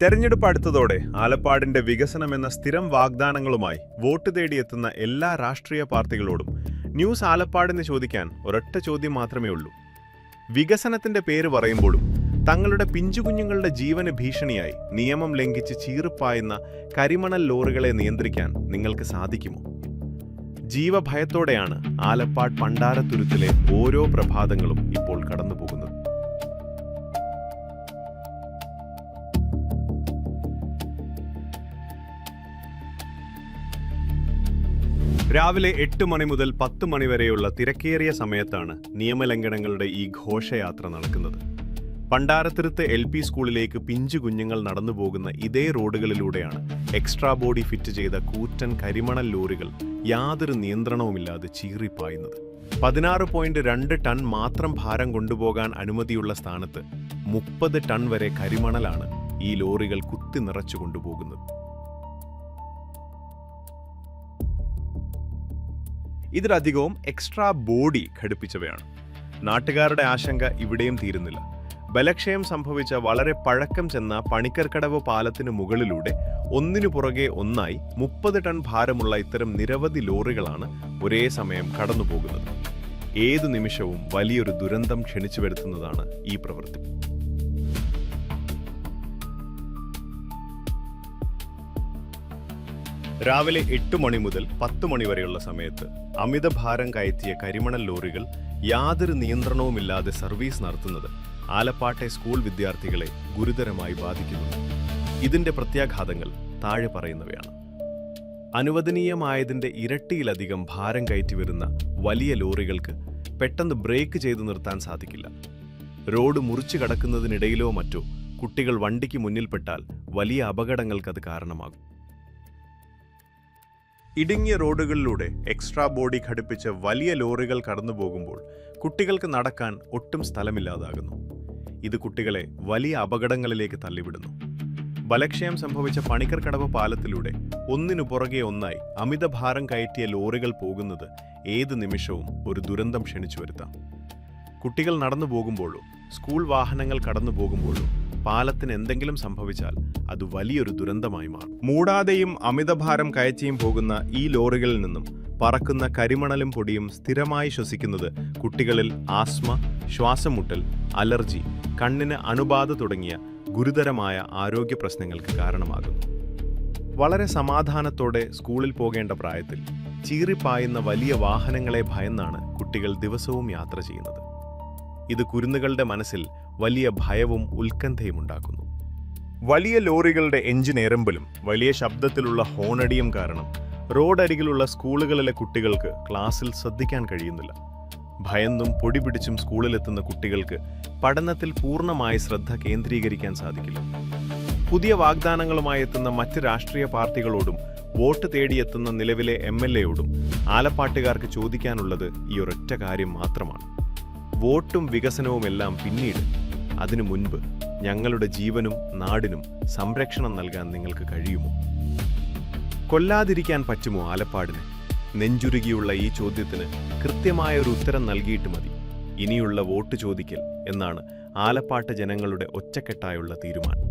തെരഞ്ഞെടുപ്പ് അടുത്തതോടെ ആലപ്പാടിന്റെ വികസനമെന്ന സ്ഥിരം വാഗ്ദാനങ്ങളുമായി വോട്ട് തേടിയെത്തുന്ന എല്ലാ രാഷ്ട്രീയ പാർട്ടികളോടും ന്യൂസ് ആലപ്പാടെന്ന് ചോദിക്കാൻ ഒരൊറ്റ ചോദ്യം മാത്രമേ ഉള്ളൂ. വികസനത്തിന്റെ പേര് പറയുമ്പോഴും തങ്ങളുടെ പിഞ്ചുകുഞ്ഞുങ്ങളുടെ ജീവന് ഭീഷണിയായി നിയമം ലംഘിച്ച് ചീറിപ്പായുന്ന കരിമണൽ ലോറികളെ നിയന്ത്രിക്കാൻ നിങ്ങൾക്ക് സാധിക്കുമോ? ജീവഭയത്തോടെയാണ് ആലപ്പാട് പണ്ടാരത്തുരുത്തിലെ ഓരോ പ്രഭാതങ്ങളും ഇപ്പോൾ കടന്നുപോകുന്നത്. രാവിലെ 8 മണി മുതൽ 10 മണി വരെയുള്ള തിരക്കേറിയ സമയത്താണ് നിയമലംഘനങ്ങളുടെ ഈ ഘോഷയാത്ര നടക്കുന്നത്. പണ്ടാരത്തുരുത്ത് LP സ്കൂളിലേക്ക് പിഞ്ചു കുഞ്ഞുങ്ങൾ നടന്നുപോകുന്ന ഇതേ റോഡുകളിലൂടെയാണ് എക്സ്ട്രാ ബോഡി ഫിറ്റ് ചെയ്ത കൂറ്റൻ കരിമണൽ ലോറികൾ യാതൊരു നിയന്ത്രണവുമില്ലാതെ ചീറിപ്പായുന്നത്. 16.2 ടൺ മാത്രം ഭാരം കൊണ്ടുപോകാൻ അനുമതിയുള്ള സ്ഥാനത്ത് 30 ടൺ വരെ കരിമണലാണ് ഈ ലോറികൾ കുത്തി നിറച്ചു കൊണ്ടുപോകുന്നത്. ഇതിലധികവും എക്സ്ട്രാ ബോഡി ഘടിപ്പിച്ചവയാണ്. നാട്ടുകാരുടെ ആശങ്ക ഇവിടെയും തീരുന്നില്ല. ബലക്ഷയം സംഭവിച്ച വളരെ പഴക്കം ചെന്ന പണിക്കർക്കടവ് പാലത്തിനു മുകളിലൂടെ ഒന്നിനു പുറകെ ഒന്നായി 30 ടൺ ഭാരമുള്ള ഇത്തരം നിരവധി ലോറികളാണ് ഒരേ സമയം കടന്നുപോകുന്നത്. ഏതു നിമിഷവും വലിയൊരു ദുരന്തം ക്ഷണിച്ചു വരുത്തുന്നതാണ് ഈ പ്രവൃത്തി. രാവിലെ 8 മണി മുതൽ 10 മണി വരെയുള്ള സമയത്ത് അമിതഭാരം കയറ്റിയ കരിമണൽ ലോറികൾ യാതൊരു നിയന്ത്രണവുമില്ലാതെ സർവീസ് നടത്തുന്നത് ആലപ്പാട്ടെ സ്കൂൾ വിദ്യാർത്ഥികളെ ഗുരുതരമായി ബാധിക്കുന്നു. ഇതിന്റെ പ്രത്യാഘാതങ്ങൾ താഴെ പറയുന്നവയാണ്. അനുവദനീയമായതിന്റെ ഇരട്ടിയിലധികം ഭാരം കയറ്റി വരുന്ന വലിയ ലോറികൾക്ക് പെട്ടെന്ന് ബ്രേക്ക് ചെയ്തു നിർത്താൻ സാധിക്കില്ല. റോഡ് മുറിച്ചു കടക്കുന്നതിനിടയിലോ മറ്റോ കുട്ടികൾ വണ്ടിക്ക് മുന്നിൽപ്പെട്ടാൽ വലിയ അപകടങ്ങൾക്കത് കാരണമാകും. ഇടുങ്ങിയ റോഡുകളിലൂടെ എക്സ്ട്രാ ബോഡി ഘടിപ്പിച്ച വലിയ ലോറികൾ കടന്നുപോകുമ്പോൾ കുട്ടികൾക്ക് നടക്കാൻ ഒട്ടും സ്ഥലമില്ലാതാകുന്നു. ഇത് കുട്ടികളെ വലിയ അപകടങ്ങളിലേക്ക് തള്ളിവിടുന്നു. ബലക്ഷയം സംഭവിച്ച പണിക്കർക്കടവ് പാലത്തിലൂടെ ഒന്നിനു പുറകെ ഒന്നായി അമിതഭാരം കയറ്റിയ ലോറികൾ പോകുന്നത് ഏത് നിമിഷവും ഒരു ദുരന്തം ക്ഷണിച്ചു വരുത്താം. കുട്ടികൾ നടന്നു പോകുമ്പോഴോ സ്കൂൾ വാഹനങ്ങൾ കടന്നു പോകുമ്പോഴോ പാലത്തിന് എന്തെങ്കിലും സംഭവിച്ചാൽ അത് വലിയൊരു ദുരന്തമായി മാറും. മൂടാതെയും അമിതഭാരം കയറ്റിയും പോകുന്ന ഈ ലോറികളിൽ നിന്നും പറക്കുന്ന കരിമണലും പൊടിയും സ്ഥിരമായി ശ്വസിക്കുന്നത് കുട്ടികളിൽ ആസ്മ, ശ്വാസമുട്ടൽ, അലർജി, കണ്ണിന് അണുബാധ തുടങ്ങിയ ഗുരുതരമായ ആരോഗ്യ പ്രശ്നങ്ങൾക്ക് കാരണമാകുന്നു. വളരെ സമാധാനത്തോടെ സ്കൂളിൽ പോകേണ്ട പ്രായത്തിൽ ചീറിപ്പായുന്ന വലിയ വാഹനങ്ങളെ ഭയന്നാണ് കുട്ടികൾ ദിവസവും യാത്ര ചെയ്യുന്നത്. ഇത് കുരുന്നുകളുടെ മനസ്സിൽ വലിയ ഭയവും ഉത്കണ്ഠയും ഉണ്ടാക്കുന്നു. വലിയ ലോറികളുടെ എഞ്ചിൻ എരമ്പലും വലിയ ശബ്ദത്തിലുള്ള ഹോണടിയും കാരണം റോഡരികിലുള്ള സ്കൂളുകളിലെ കുട്ടികൾക്ക് ക്ലാസ്സിൽ ശ്രദ്ധിക്കാൻ കഴിയുന്നില്ല. ഭയന്നും പൊടി പിടിച്ചും സ്കൂളിലെത്തുന്ന കുട്ടികൾക്ക് പഠനത്തിൽ പൂർണ്ണമായി ശ്രദ്ധ കേന്ദ്രീകരിക്കാൻ സാധിക്കില്ല. പുതിയ വാഗ്ദാനങ്ങളുമായി എത്തുന്ന മറ്റ് രാഷ്ട്രീയ പാർട്ടികളോടും വോട്ട് തേടിയെത്തുന്ന നിലവിലെ MLAയോടും ആലപ്പാട്ടുകാർക്ക് ചോദിക്കാനുള്ളത് ഈ ഒരൊറ്റ കാര്യം മാത്രമാണ്. വോട്ടും വികസനവുമെല്ലാം പിന്നീട്. അതിനു മുൻപ് ഞങ്ങളുടെ ജീവനും നാടിനും സംരക്ഷണം നൽകാൻ നിങ്ങൾക്ക് കഴിയുമോ? കൊല്ലാതിരിക്കാൻ പറ്റുമോ ആലപ്പാടിന്? നെഞ്ചുരുകിയുള്ള ഈ ചോദ്യത്തിന് കൃത്യമായ ഒരു ഉത്തരം നൽകിയിട്ട് മതി ഇനിയുള്ള വോട്ട് ചോദിക്കൽ എന്നാണ് ആലപ്പാട്ട് ജനങ്ങളുടെ ഒറ്റക്കെട്ടായുള്ള തീരുമാനം.